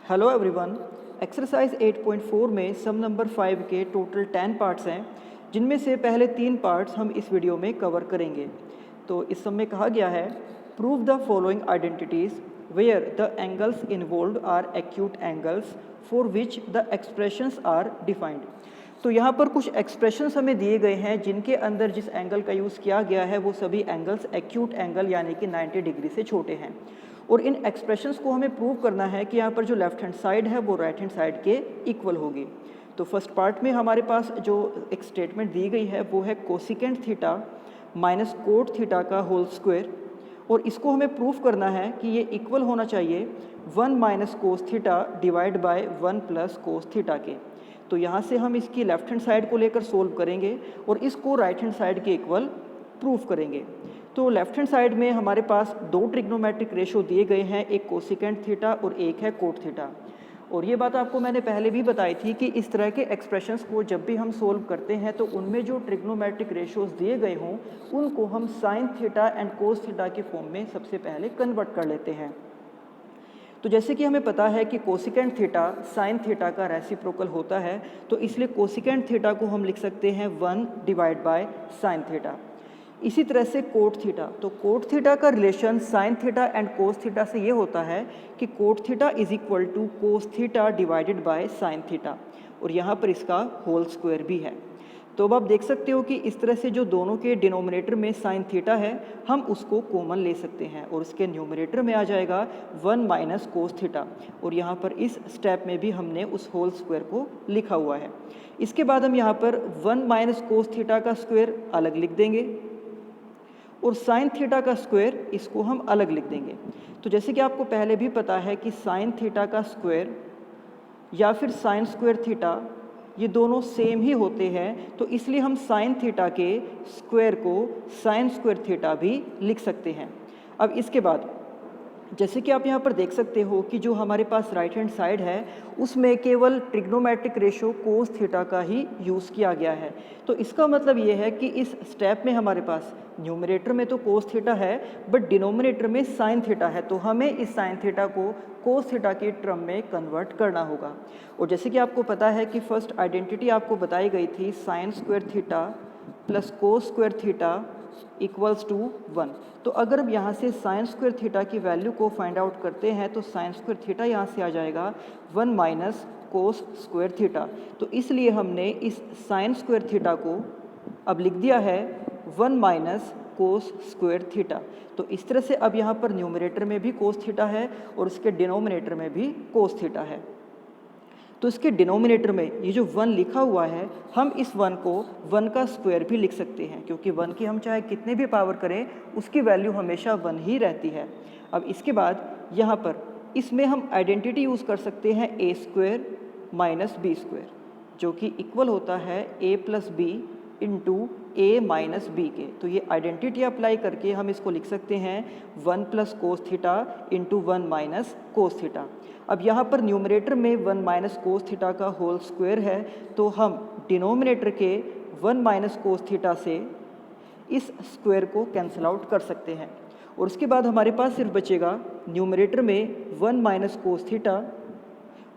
Hello everyone. Exercise 8.4 में सम number 5 के total 10 parts हैं, जिनमें से पहले 3 पार्ट्स हम इस वीडियो में कवर करेंगे। तो इस सम में कहा गया है, prove the following identities where the angles involved are acute angles for which the expressions are defined. तो यहाँ पर कुछ एक्सप्रेशंस हमें दिए गए हैं जिनके अंदर जिस एंगल का यूज़ किया गया है वो सभी एंगल्स एक्यूट एंगल यानी कि 90 डिग्री से छोटे हैं। और इन एक्सप्रेशंस को हमें प्रूव करना है कि यहाँ पर जो लेफ्ट हैंड साइड है वो राइट हैंड साइड के इक्वल होगी। तो फर्स्ट पार्ट में हमारे पास जो एक स्टेटमेंट दी गई है वो है cosecant theta minus cot theta का होल स्क्वायर, और इसको हमें प्रूफ करना है कि ये इक्वल होना चाहिए 1 minus cos theta divide by 1 plus cos theta के। तो यहाँ से हम इसकी लेफ्ट हैंड साइड को लेकर सोल्व करेंगे और इसको राइट हैंड साइड के इक्वल प्रूफ करेंगे। तो लेफ्ट हैंड साइड में हमारे पास दो ट्रिग्नोमेट्रिक रेशो दिए गए हैं, एक कोसिकेंट थीटा और एक है कोट थीटा। और ये बात आपको मैंने पहले भी बताई थी कि इस तरह के एक्सप्रेशंस को जब भी हम सोल्व करते हैं तो उनमें जो ट्रिग्नोमेट्रिक रेशोज दिए गए हों उनको हम sign theta and cos theta के फॉर्म में सबसे पहले कन्वर्ट कर लेते हैं। तो जैसे कि हमें पता है कि कोसिकेंट थीटा साइन थीटा का रेसिप्रोकल होता है, तो इसलिए कोसिकेंट थीटा को हम लिख सकते हैं 1 डिवाइड बाय साइन थीटा। इसी तरह से कोट थीटा, तो कोट थीटा का relation sine theta and cos theta से ये होता है कि cot theta is equal to cos theta divided by sine theta, और यहाँ पर इसका होल स्क्वायर भी है। तो अब आप देख सकते हो कि इस तरह से जो दोनों के डिनोमिनेटर में साइन थीटा है हम उसको कॉमन ले सकते हैं और उसके न्यूमरेटर में आ जाएगा 1 माइनस कोस थीटा, और यहाँ पर इस स्टेप में भी हमने उस होल स्क्वायर को लिखा हुआ है। इसके बाद हम यहाँ पर 1 माइनस कोस थीटा का स्क्वायर अलग लिख देंगे और साइन थीटा का स्क्वायर इसको हम अलग लिख देंगे। तो जैसे कि आपको पहले भी पता है कि साइन थीटा का स्क्वायर या फिर साइन स्क्वायर थीटा ये दोनों सेम ही होते हैं, तो इसलिए हम साइन थीटा के स्क्वायर को साइन स्क्वायर थीटा भी लिख सकते हैं। अब इसके बाद जैसे कि आप यहाँ पर देख सकते हो कि जो हमारे पास राइट हैंड साइड है उसमें केवल ट्रिग्नोमेट्रिक रेशो कोस थीटा का ही यूज़ किया गया है। तो इसका मतलब ये है कि इस स्टेप में हमारे पास न्यूमरेटर में तो कोस थीटा है बट डिनोमिनेटर में साइन थीटा है, तो हमें इस साइन थीटा को कोस थीटा के टर्म में कन्वर्ट करना होगा। और जैसे कि आपको पता है कि फर्स्ट आइडेंटिटी आपको बताई गई थी sine square theta plus cos square theta equals to 1। तो अगर अब यहाँ से साइन स्क्वायर थीटा की वैल्यू को फाइंड आउट करते हैं तो साइन स्क्वायर थीटा यहाँ से आ जाएगा 1 माइनस कोस स्क्वायर थीटा। तो इसलिए हमने इस साइन स्क्वायर थीटा को अब लिख दिया है 1 माइनस कोस स्क्वायर थीटा। तो इस तरह से अब यहाँ पर न्यूमरेटर में भी कोस थीटा है और उसके डिनोमिनेटर में भी कोस थीटा है। तो इसके डिनोमिनेटर में ये जो 1 लिखा हुआ है हम इस 1 को 1 का स्क्वायर भी लिख सकते हैं, क्योंकि 1 की हम चाहे कितने भी पावर करें उसकी वैल्यू हमेशा 1 ही रहती है। अब इसके बाद यहाँ पर इसमें हम आइडेंटिटी यूज़ कर सकते हैं ए स्क्वायर माइनस बी स्क्वायर, जो कि इक्वल होता है ए प्लस बी इंटू ए माइनस बी के। तो ये आइडेंटिटी अप्लाई करके हम इसको लिख सकते हैं 1 plus cos theta into 1 minus cos theta. अब यहाँ पर न्यूमरेटर में 1 माइनस कोस थीटा का होल स्क्वायर है, तो हम डिनोमिनेटर के 1 माइनस कोस थीटा से इस स्क्वायर को कैंसिल आउट कर सकते हैं। और उसके बाद हमारे पास सिर्फ बचेगा न्यूमरेटर में 1 माइनस कोस थीटा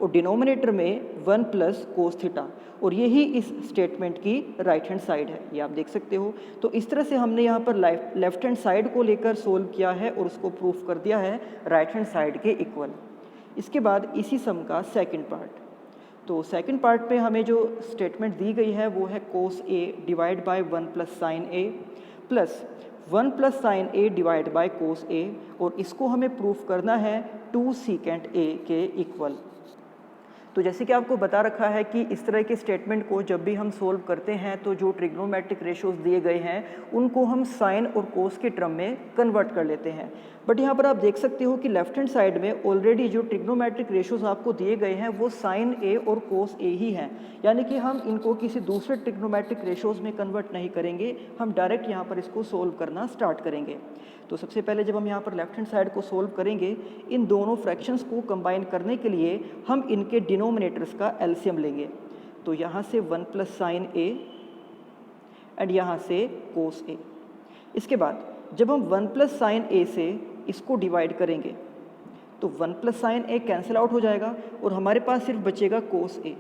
और डिनोमिनेटर में 1 प्लस कोस थीटा, और यही इस स्टेटमेंट की राइट हैंड साइड है, ये आप देख सकते हो। तो इस तरह से हमने यहाँ पर लेफ्ट हैंड साइड को लेकर सोल्व किया है और उसको प्रूफ कर दिया है राइट हैंड साइड के इक्वल। इसके बाद इसी सम का सेकंड पार्ट, तो सेकंड पार्ट पे हमें जो स्टेटमेंट दी गई है वो है cos A divide by 1 plus sine A plus 1 plus sine A divide by cos A, और इसको हमें प्रूफ करना है 2 सीकेंट ए के इक्वल। तो जैसे कि आपको बता रखा है कि इस तरह के स्टेटमेंट को जब भी हम सोल्व करते हैं तो जो ट्रिग्नोमेट्रिक रेशोज दिए गए हैं उनको हम साइन और कोस के टर्म में कन्वर्ट कर लेते हैं। बट यहाँ पर आप देख सकते हो कि लेफ्ट हैंड साइड में ऑलरेडी जो ट्रिग्नोमेट्रिक रेशोज आपको दिए गए हैं वो साइन ए और कोस ए ही हैं, यानी कि हम इनको किसी दूसरे ट्रिग्नोमेट्रिक रेशोज में कन्वर्ट नहीं करेंगे, हम डायरेक्ट यहाँ पर इसको सोल्व करना स्टार्ट करेंगे। तो सबसे पहले जब हम यहाँ पर लेफ्ट हैंड साइड को सोल्व करेंगे, इन दोनों फ्रैक्शंस को कंबाइन करने के लिए हम इनके डिनोमिनेटर्स का एलसीएम लेंगे। तो यहाँ से 1 प्लस साइन ए एंड यहाँ से कोस ए। इसके बाद जब हम 1 प्लस साइन ए से इसको डिवाइड करेंगे तो 1 प्लस साइन ए कैंसिल आउट हो जाएगा और हमारे पास सिर्फ बचेगा कोस ए।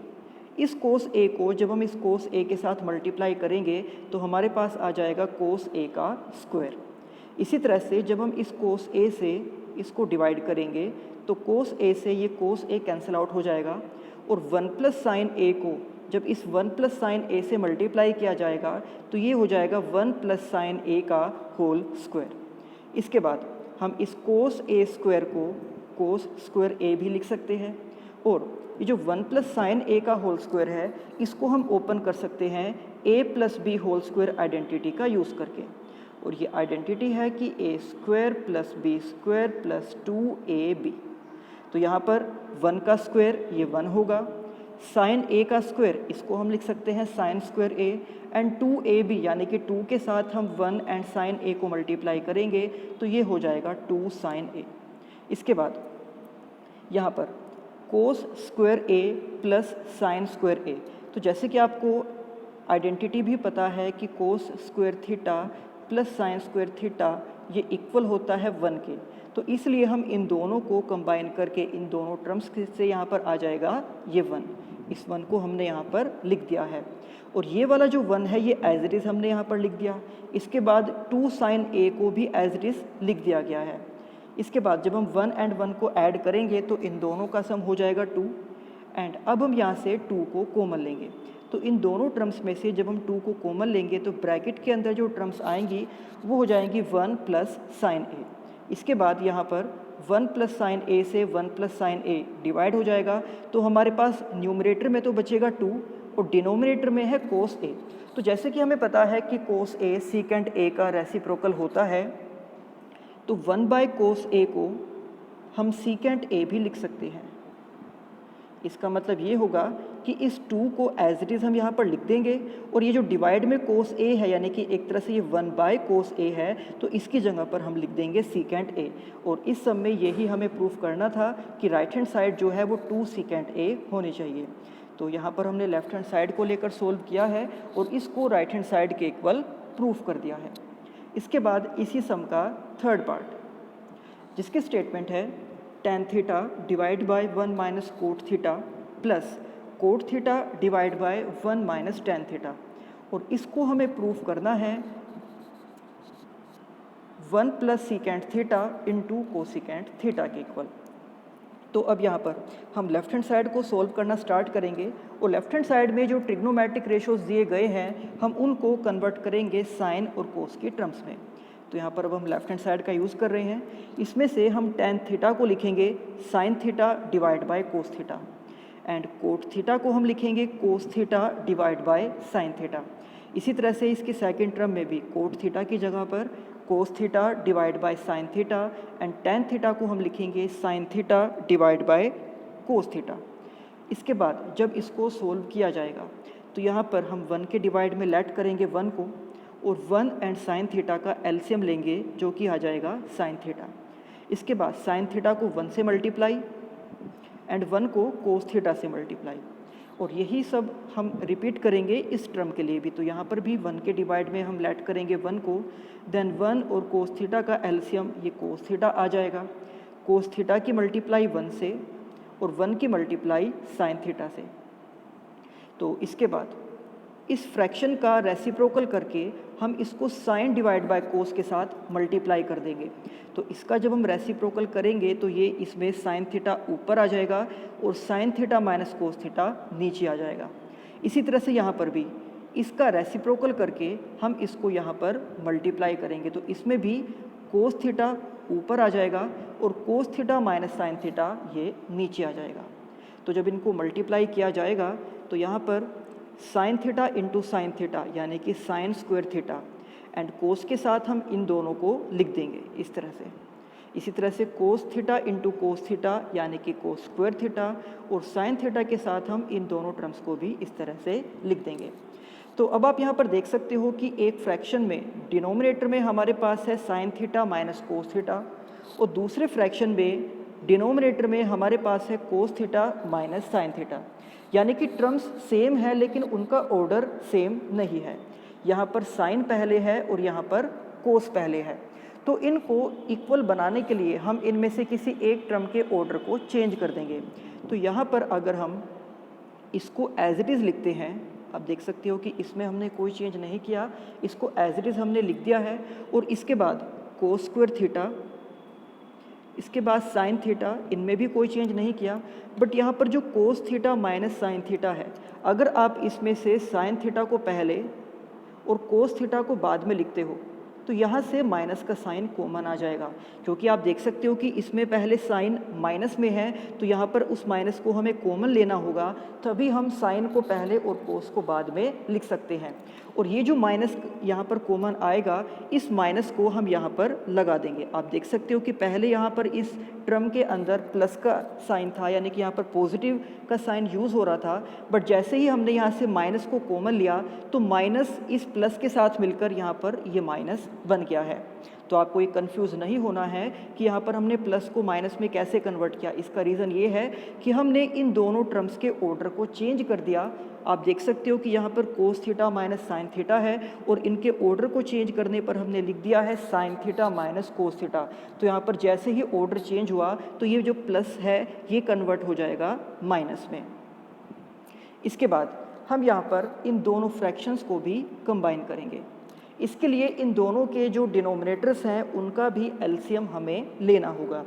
इस कोस ए को जब हम इस कोस ए के साथ मल्टीप्लाई करेंगे तो हमारे पास आ जाएगा कोस ए का स्क्वायर। इसी तरह से जब हम इस कोस ए से इसको डिवाइड करेंगे तो कोस ए से ये कोस ए कैंसिल आउट हो जाएगा और 1 प्लस साइन ए को जब इस 1 प्लस साइन ए से मल्टीप्लाई किया जाएगा तो ये हो जाएगा 1 प्लस साइन ए का होल स्क्वायर। इसके बाद हम इस कोस ए स्क्वायर को कोस स्क्वायर ए भी लिख सकते हैं और ये जो 1 प्लस साइन ए का होल स्क्वायर है इसको हम ओपन कर सकते हैं A plus B whole square identity का यूज़ करके। और ये आइडेंटिटी है कि A square plus B square plus 2ab। तो यहाँ पर 1 का स्क्वायर ये 1 होगा, साइन ए का स्क्वायर इसको हम लिख सकते हैं sine square A and 2ab यानी कि 2 के साथ हम 1 एंड साइन ए को मल्टीप्लाई करेंगे तो ये हो जाएगा 2 साइन ए। इसके बाद यहाँ पर कोस स्क्वायर ए प्लस साइन स्क्वायर ए। तो जैसे कि आपको आइडेंटिटी भी पता है कि cos square theta plus sign square theta ये इक्वल होता है 1 के, तो इसलिए हम इन दोनों को कंबाइन करके इन दोनों टर्म्स से यहाँ पर आ जाएगा ये 1। इस 1 को हमने यहाँ पर लिख दिया है और ये वाला जो 1 है ये एज इट इज़ हमने यहाँ पर लिख दिया। इसके बाद 2 साइन ए को भी एज इट इज़ लिख दिया गया है। इसके बाद जब हम 1 एंड 1 को ऐड करेंगे तो इन दोनों का सम हो जाएगा 2 एंड अब हम यहाँ से 2 को कॉमन लेंगे। तो इन दोनों टर्म्स में से जब हम 2 को कॉमन लेंगे तो ब्रैकेट के अंदर जो टर्म्स आएंगी वो हो जाएंगी 1 प्लस साइन ए। इसके बाद यहाँ पर 1 प्लस साइन ए से 1 प्लस साइन ए डिवाइड हो जाएगा तो हमारे पास न्यूमरेटर में तो बचेगा 2 और डिनोमिनेटर में है कोस ए। तो जैसे कि हमें पता है कि कोस ए सीकेंट ए का रेसिप्रोकल होता है तो 1 बाय कोस ए को हम सीकेंट ए भी लिख सकते हैं। इसका मतलब ये होगा कि इस 2 को एज इट इज़ हम यहाँ पर लिख देंगे और ये जो डिवाइड में कोस ए है यानी कि एक तरह से ये 1 बाय कोस ए है तो इसकी जगह पर हम लिख देंगे सीकेंट ए। और इस सब में यही हमें प्रूफ करना था कि राइट हैंड साइड जो है वो 2 सीकेंट ए होनी चाहिए। तो यहाँ पर हमने लेफ्ट हैंड साइड को लेकर सोल्व किया है और इसको राइट हैंड साइड के इक्वल प्रूफ कर दिया है। इसके बाद इसी सम का थर्ड पार्ट जिसकी स्टेटमेंट है tan theta divide by 1 minus cot theta plus cot theta divide by 1 minus tan theta और इसको हमें प्रूफ करना है 1 plus secant theta into cosecant theta के इक्वल। तो अब यहाँ पर हम लेफ्ट हैंड साइड को सोल्व करना स्टार्ट करेंगे और लेफ्ट हैंड साइड में जो ट्रिग्नोमेट्रिक रेशोज दिए गए हैं हम उनको कन्वर्ट करेंगे साइन और कोस की टर्म्स में। तो यहाँ पर अब हम लेफ्ट हैंड साइड का यूज़ कर रहे हैं। इसमें से हम tan थीटा को लिखेंगे sine theta divide by cos theta and cot theta को हम लिखेंगे cos theta divide by sine theta. इसी तरह से इसकी सेकंड टर्म में भी कोट थीटा की जगह पर cos theta divide by sine theta and tan theta को हम लिखेंगे sine theta divide by cos theta. इसके बाद जब इसको सोल्व किया जाएगा तो यहाँ पर हम 1 के डिवाइड में लेट करेंगे 1 को और 1 एंड साइन थीटा का एलसीएम लेंगे जो कि आ जाएगा साइन थीटा। इसके बाद साइन थीटा को 1 से मल्टीप्लाई एंड 1 को कोस थीटा से मल्टीप्लाई और यही सब हम रिपीट करेंगे इस टर्म के लिए भी। तो यहाँ पर भी 1 के डिवाइड में हम लेट करेंगे 1 को, देन 1 और कोस थीटा का एलसीएम ये कोस थीटा आ जाएगा, कोस थीटा की मल्टीप्लाई 1 से और 1 की मल्टीप्लाई साइन थीटा से। तो इसके बाद इस फ्रैक्शन का रेसिप्रोकल करके हम इसको साइन डिवाइड बाय कोस के साथ मल्टीप्लाई कर देंगे। तो इसका जब हम रेसिप्रोकल करेंगे तो ये इसमें साइन थीटा ऊपर आ जाएगा और sine theta minus cos theta नीचे आ जाएगा। इसी तरह से यहाँ पर भी इसका रेसिप्रोकल करके हम इसको यहाँ पर मल्टीप्लाई करेंगे तो इसमें भी कोस थीटा ऊपर आ जाएगा और cos theta minus sine theta ये नीचे आ जाएगा। तो जब इनको मल्टीप्लाई किया जाएगा तो यहाँ पर sign theta into sine theta यानी कि साइन स्क्वायर थीटा एंड कोस के साथ हम इन दोनों को लिख देंगे इस तरह से। इसी तरह से cos theta into cos theta यानी कि कोस स्क्वायर थीटा और साइन थीटा के साथ हम इन दोनों टर्म्स को भी इस तरह से लिख देंगे। तो अब आप यहाँ पर देख सकते हो कि एक फ्रैक्शन में डिनोमिनेटर में हमारे पास है sine theta minus cos theta और दूसरे फ्रैक्शन में डिनोमिनेटर में हमारे पास है cos theta minus sine theta, यानी कि टर्म्स सेम है लेकिन उनका ऑर्डर सेम नहीं है। यहाँ पर साइन पहले है और यहाँ पर कोस पहले है। तो इनको इक्वल बनाने के लिए हम इनमें से किसी एक टर्म के ऑर्डर को चेंज कर देंगे। तो यहाँ पर अगर हम इसको एज इट इज़ लिखते हैं, आप देख सकते हो कि इसमें हमने कोई चेंज नहीं किया, इसको एज इट इज़ हमने लिख दिया है। और इसके बाद कोस स्क्वायर थीटा, इसके बाद साइन थीटा, इनमें भी कोई चेंज नहीं किया। बट यहाँ पर जो cos theta minus sine theta है, अगर आप इसमें से साइन थीटा को पहले और कोस थीटा को बाद में लिखते हो तो यहाँ से माइनस का साइन कॉमन आ जाएगा, क्योंकि आप देख सकते हो कि इसमें पहले साइन माइनस में है, तो यहाँ पर उस माइनस को हमें कॉमन लेना होगा, तभी हम साइन को पहले और कोस को बाद में लिख सकते हैं। और ये जो माइनस यहाँ पर कॉमन आएगा, इस माइनस को हम यहाँ पर लगा देंगे। आप देख सकते हो कि पहले यहाँ पर इस टर्म के अंदर प्लस का साइन था, यानी कि यहाँ पर पॉजिटिव का साइन यूज़ हो रहा था, बट जैसे ही हमने यहाँ से माइनस को कॉमन लिया तो माइनस इस प्लस के साथ मिलकर यहाँ पर ये माइनस बन गया है। तो आपको ये कंफ्यूज नहीं होना है कि यहाँ पर हमने प्लस को माइनस में कैसे कन्वर्ट किया। इसका रीज़न ये है कि हमने इन दोनों टर्म्स के ऑर्डर को चेंज कर दिया। आप देख सकते हो कि यहाँ पर cos theta minus sine theta है और इनके ऑर्डर को चेंज करने पर हमने लिख दिया है साइन थीटा माइनस कोस थीटा। तो यहाँ पर जैसे ही ऑर्डर चेंज हुआ तो ये जो प्लस है ये कन्वर्ट हो जाएगा माइनस में। इसके बाद हम यहाँ पर इन दोनों फ्रैक्शंस को भी कंबाइन करेंगे। इसके लिए इन दोनों के जो डिनोमिनेटर्स हैं उनका भी एलसीएम हमें लेना होगा।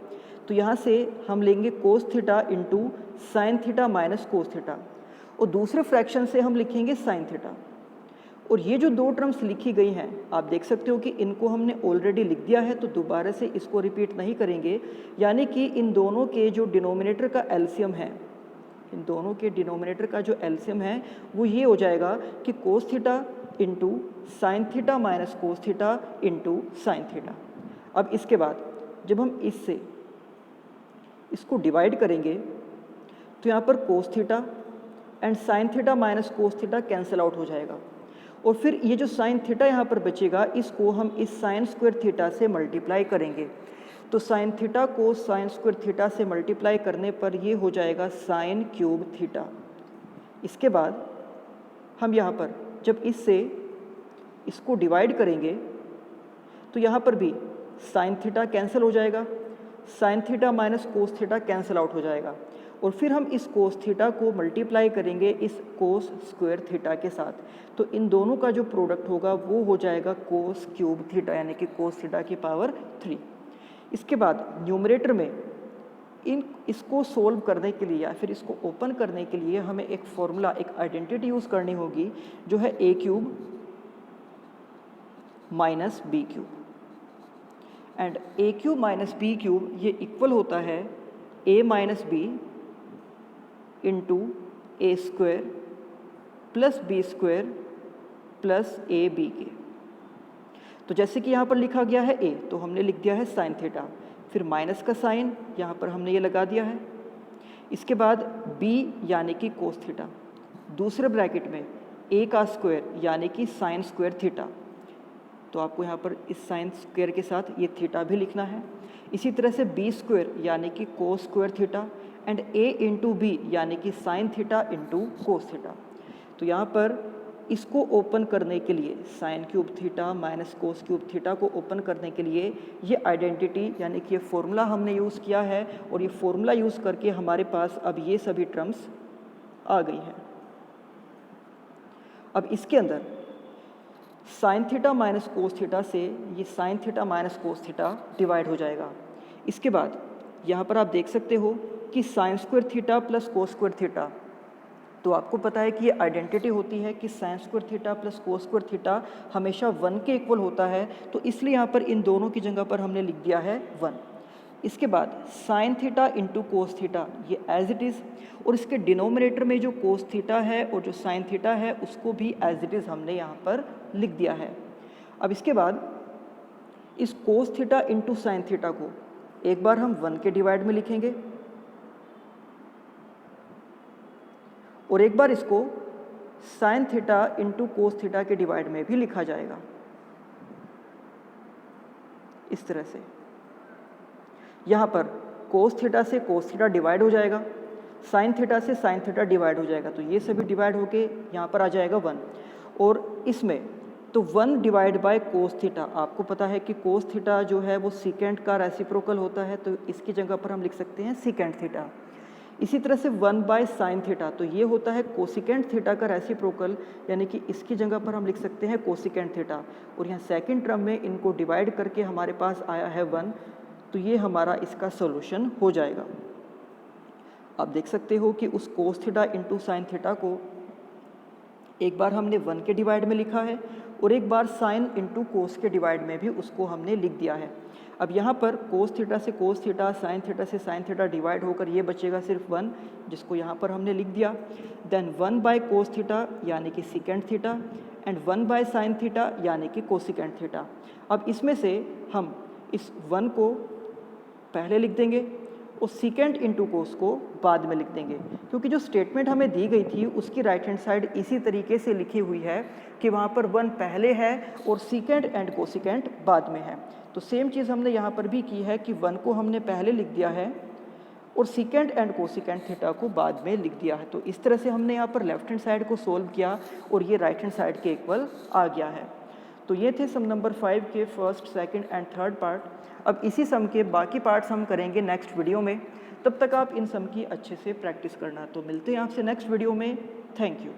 तो यहाँ से हम लेंगे cos theta into sine theta minus cos theta, और दूसरे फ्रैक्शन से हम लिखेंगे साइन थीटा। और ये जो दो टर्म्स लिखी गई हैं, आप देख सकते हो कि इनको हमने ऑलरेडी लिख दिया है, तो दोबारा से इसको रिपीट नहीं करेंगे। यानी कि इन दोनों के जो डिनोमिनेटर का एलसीएम है, इन दोनों के डिनोमिनेटर का जो एलसीएम है वो ये हो जाएगा कि cos theta into sine theta minus cos theta into sine theta. अब इसके बाद जब हम इससे इसको डिवाइड करेंगे तो यहाँ पर cos theta and sine theta minus cos theta cancel out हो जाएगा, और फिर ये जो साइन थीटा यहाँ पर बचेगा इसको हम इस साइन स्क्वायर थीटा से मल्टीप्लाई करेंगे। तो साइन थीटा को साइन स्क्वायर थीटा से मल्टीप्लाई करने पर ये हो जाएगा साइन क्यूब थीटा। इसके बाद हम यहाँ पर जब इससे इसको डिवाइड करेंगे तो यहाँ पर भी साइन थीटा कैंसिल हो जाएगा, sine theta minus cos theta cancel out हो जाएगा, और फिर हम इस कोस थीटा को मल्टीप्लाई करेंगे इस कोस स्क्वायर थीटा के साथ। तो इन दोनों का जो प्रोडक्ट होगा वो हो जाएगा कोस क्यूब थीटा, यानी कि कोस थीटा की पावर 3। इसके बाद न्यूमरेटर में इसको सोल्व करने के लिए या फिर इसको ओपन करने के लिए हमें एक फॉर्मूला, एक आइडेंटिटी यूज़ करनी होगी, जो है A cube minus B cube. And A cube minus B cube ये इक्वल होता है A minus B into A square plus B square plus A B के। तो जैसे कि यहाँ पर लिखा गया है ए, तो हमने लिख दिया है साइन थीटा, फिर माइनस का साइन यहाँ पर हमने ये लगा दिया है। इसके बाद बी यानी कि कोस थीटा, दूसरे ब्रैकेट में ए का स्क्वायर यानी कि साइन स्क्वायर थीटा। तो आपको यहाँ पर इस साइन स्क्वायर के साथ ये थीटा भी लिखना है। इसी तरह से बी स्क्वायर यानी कि cos square theta and A into B यानी कि sine theta into cos theta. तो यहाँ पर इसको ओपन करने के लिए sine cube theta minus cos cube theta को ओपन करने के लिए ये आइडेंटिटी यानी कि ये फॉर्मूला हमने यूज़ किया है, और ये फॉर्मूला यूज़ करके हमारे पास अब ये सभी टर्म्स आ गई हैं। अब इसके अंदर साइन थीटा माइनस कोस थीटा से ये sine theta minus cos theta divide हो जाएगा। इसके बाद यहाँ पर आप देख सकते हो कि sign square theta plus cos square theta, तो आपको पता है कि ये आइडेंटिटी होती है कि sign square theta plus cos square theta हमेशा 1 के इक्वल होता है। तो इसलिए यहाँ पर इन दोनों की जगह पर हमने लिख दिया है 1। इसके बाद sign theta into cos theta ये एज इट इज़, और इसके डिनोमिनेटर में जो कोस थीटा है और जो साइन थीटा है उसको भी एज इट इज़ हमने यहाँ पर लिख दिया है। अब इसके बाद इस cos theta into sine theta को एक बार हम 1 के डिवाइड में लिखेंगे, और एक बार इसको sign theta into cos theta के डिवाइड में भी लिखा जाएगा इस तरह से। यहाँ पर कोस थीटा से कोस थीटा डिवाइड हो जाएगा, साइन थीटा से साइन थीटा डिवाइड हो जाएगा, तो ये सभी डिवाइड होके यहाँ पर आ जाएगा 1। और इसमें तो 1 डिवाइड बाय कोस थीटा, आपको पता है कि कोस थीटा जो है वो सीकेंट का रेसिप्रोकल होता है, तो इसकी जगह पर हम लिख सकते हैं सीकेंट थीटा। इसी तरह से 1 बाय साइन थीटा, तो ये होता है कोसिकेंट थीटा का रेसिप्रोकल, यानी कि इसकी जगह पर हम लिख सकते हैं कोसिकेंट थीटा। और यहाँ सेकंड टर्म में इनको डिवाइड करके हमारे पास आया है 1, तो ये हमारा इसका सोल्यूशन हो जाएगा। आप देख सकते हो कि उस cos theta into sine theta को एक बार हमने 1 के डिवाइड में लिखा है और एक बार साइन इंटू कोस के डिवाइड में भी उसको हमने लिख दिया है। अब यहाँ पर कोस थीटा से कोस थीटा, साइन थीटा से साइन थीटा डिवाइड होकर ये बचेगा सिर्फ 1, जिसको यहाँ पर हमने लिख दिया। देन 1 बाय कोस थीटा यानी कि secant theta and 1 bye sine theta यानी कि कोसिकेंट थीटा। अब इसमें से हम इस 1 को पहले लिख देंगे और सीकेंट इंटू कोस को बाद में लिख देंगे, क्योंकि जो स्टेटमेंट हमें दी गई थी उसकी राइट हैंड साइड इसी तरीके से लिखी हुई है कि वहाँ पर 1 पहले है और सीकेंट एंड कोसिकेंट बाद में है। तो सेम चीज़ हमने यहाँ पर भी की है कि 1 को हमने पहले लिख दिया है और सीकेंट एंड कोसिकेंट थीटा को बाद में लिख दिया है। तो इस तरह से हमने यहाँ पर लेफ्ट हैंड साइड को सोल्व किया और ये राइट हैंड साइड के इक्वल आ गया है। तो ये थे सम नंबर 5 के first, second and third part. अब इसी सम के बाकी पार्ट्स हम करेंगे नेक्स्ट वीडियो में। तब तक आप इन सम की अच्छे से प्रैक्टिस करना। तो मिलते हैं आपसे नेक्स्ट वीडियो में। Thank you.